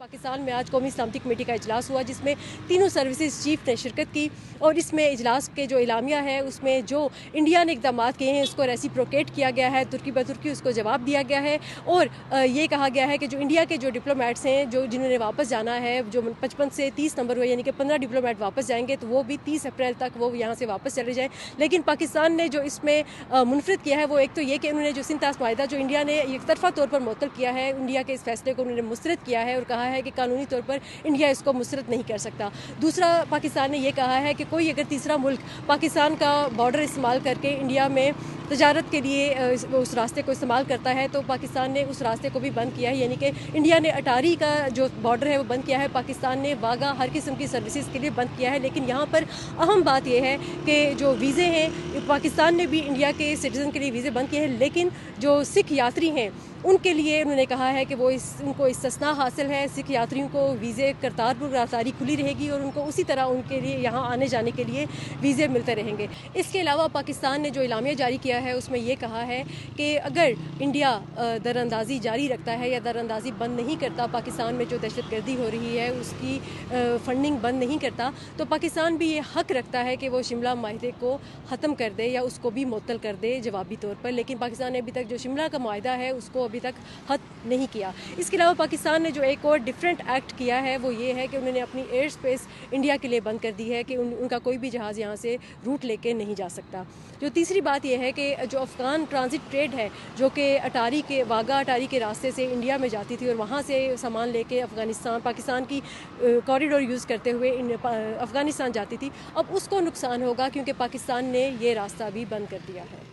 पाकिस्तान में आज कौमी सलामती कमेटी का इजलास हुआ जिसमें तीनों सर्विसेज चीफ ने शिरकत की और इसमें इजलास के जो इलामिया है उसमें जो इंडिया ने इकदाम किए हैं उसको रेसिप्रोकेट किया गया है, तुर्की ब तुर्की उसको जवाब दिया गया है और ये कहा गया है कि जो इंडिया के जो डिप्लोमेट्स हैं जो जिन्होंने वापस जाना है, जो 55 से 30 नंबर हुए यानी कि 15 डिप्लोमेट वापस जाएंगे तो वो भी 30 अप्रैल तक वो यहाँ से वापस चले जाएँ। लेकिन पाकिस्तान ने जो इसमें मुनफरद किया है वो एक तो ये कि उन्होंने जो सिंध माहिदा जो इंडिया ने एक तरफा तौर पर मुअत्तल किया है, इंडिया के इस फैसले को उन्होंने मुस्तरद किया है और कहा है कि कानूनी तौर पर इंडिया इसको मुस्तरद नहीं कर सकता। दूसरा, पाकिस्तान ने यह कहा है कि कोई अगर तीसरा मुल्क पाकिस्तान का बॉर्डर इस्तेमाल करके इंडिया में तजारत के लिए उस रास्ते को इस्तेमाल करता है तो पाकिस्तान ने उस रास्ते को भी बंद किया है, यानी कि इंडिया ने अटारी का जो बॉर्डर है वो बंद किया है, पाकिस्तान ने वागा हर किस्म की सर्विसेज के लिए बंद किया है। लेकिन यहाँ पर अहम बात यह है कि जो वीज़े हैं पाकिस्तान ने भी इंडिया के सिटीज़न के लिए वीज़े बंद किए हैं, लेकिन जो सिख यात्री हैं उनके लिए उन्होंने कहा है कि वो उनको इस्तिस्ना हासिल है। सिख यात्रियों को वीज़े करतारपुर राहदारी खुली रहेगी और उनको उसी तरह उनके लिए यहाँ आने जाने के लिए वीज़े मिलते रहेंगे। इसके अलावा पाकिस्तान ने जो इलामिया जारी किया है उसमें ये कहा है कि अगर इंडिया दरअंदाज़ी जारी रखता है या दरअंदाज़ी बंद नहीं करता, पाकिस्तान में जो दहशतगर्दी हो रही है उसकी फंडिंग बंद नहीं करता, तो पाकिस्तान भी ये हक रखता है कि वो शिमला माहिदे को ख़त्म कर दे या उसको भी मुअत्तल कर दे जवाबी तौर पर। लेकिन पाकिस्तान ने अभी तक जो शिमला का माहिदा है उसको अभी तक खत्म नहीं किया। इसके अलावा पाकिस्तान ने जो एक और डिफरेंट एक्ट किया है वो ये है कि उन्होंने अपनी एयर स्पेस इंडिया के लिए बंद कर दी है कि उनका कोई भी जहाज़ यहाँ से रूट लेके नहीं जा सकता। जो तीसरी बात यह है कि जो अफ़गान ट्रांजिट ट्रेड है जो कि वागा अटारी के रास्ते से इंडिया में जाती थी और वहाँ से सामान लेके अफ़गानिस्तान पाकिस्तान की कॉरिडोर यूज़ करते हुए अफ़गानिस्तान जाती थी, अब उसको नुकसान होगा क्योंकि पाकिस्तान ने ये रास्ता भी बंद कर दिया है।